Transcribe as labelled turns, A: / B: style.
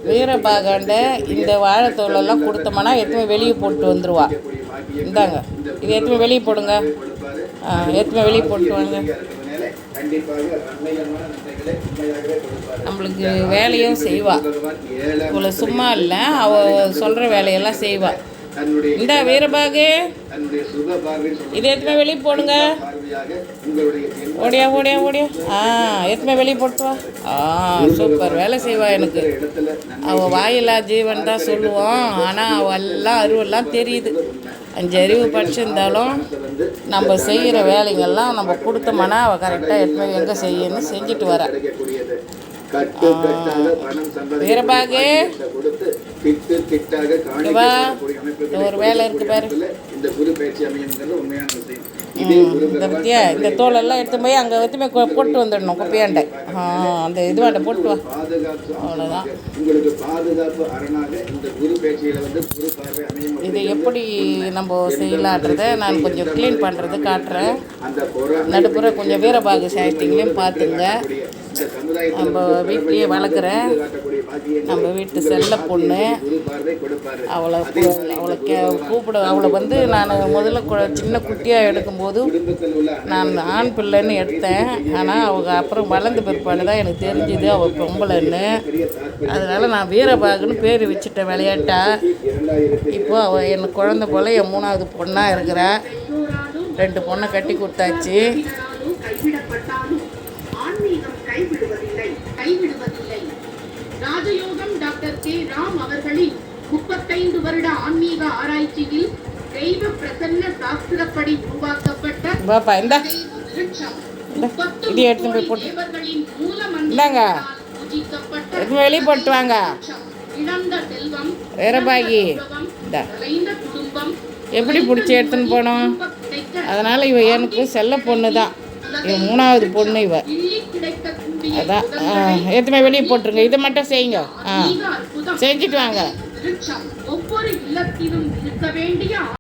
A: வீரபாகாண்ட இந்த வாழைத்தோலெல்லாம் கொடுத்தோம்னா எத்தனை வெளியே போட்டு வந்துடுவா. இந்தாங்க, இது எத்தனை வெளியே போடுங்க. எத்தனை வெளியே போட்டு வாங்க. நம்மளுக்கு வேலையும் செய்வா. இவ்வளோ சும்மா இல்லை, அவள் சொல்கிற வேலையெல்லாம் செய்வா. இந்த வீரபாகு இது எத்தனை வெளியே போடுங்க. ஓடியா ஓடியா ஓடியா. எத்தனை வெளியே போட்டுவா. சூப்பர் வேலை செய்வா. எனக்கு அவள் வாயில்லா ஜீவன் தான் சொல்லுவோம். ஆனால் அவள் எல்லாம் அருவெல்லாம் தெரியுது. 5 அறிவு படிச்சிருந்தாலும் நம்ம செய்கிற வேலைங்கள்லாம் நம்ம கொடுத்தோம்னா அவள் கரெக்டாக எத்தனை எங்கே செய்யணும்னு செஞ்சுட்டு வர. வீரபாகு ஒரு வேலை இருக்கு பாரு. இந்த பற்றியா இந்த தோலெல்லாம் எடுத்து போய் அங்கே வச்சுமே போட்டு வந்துடணும். குப்பையாண்டை அந்த இதுவாண்ட போட்டு வா. அவ்வளோதான். இது எப்படி நம்ம செய்யலான்றதை நான் கொஞ்சம் க்ளீன் பண்ணுறது காட்டுறேன். நடுப்புற கொஞ்சம் வீரபாகு சாயத்திங்களையும் பார்த்துங்க. நம்ம வீட்லேயே வளர்க்குறேன். நம்ம வீட்டு செல்ல பொண்ணு. அவளை கூப்பிட அவளை வந்து நான் முதல்ல சின்ன குட்டியாக எடுக்கும்போது நான் ஆண் பிள்ளைன்னு எடுத்தேன். ஆனால் அவங்க அப்புறம் வளர்ந்த பிற்பாடு தான் எனக்கு தெரிஞ்சுது அவள் பொம்பளைன்னு. அதனால் நான் வீரபாகுன்னு பேர் வச்சுட்டேன் விளையாட்டா. இப்போ அவள் என் குழந்தை போல் என் 3வது பொண்ணாக இருக்கிறா. 2 பொண்ணை கட்டி கொடுத்தாச்சு.
B: ராஜயோகம் டாக்டர் கே ராம் அவர்களின் 35 வருட ஆன்மீக ஆராய்ச்சியில் தெய்வ பிரசன்ன சாஸ்திரப்படி உருவாக்கப்பட்ட
A: வெளியே போட்டு வாங்க. வீரபாகி எப்படி பிடிச்சி எடுத்துன்னு போனோம். அதனால் இவ எனக்கு செல்ல பொண்ணு தான். இவன் 3வது பொண்ணு. இவ அதான் எதுவுமே வெளியே போட்டுருங்க. இதை மட்டும் செய்யுங்க. செஞ்சுட்டு வாங்க.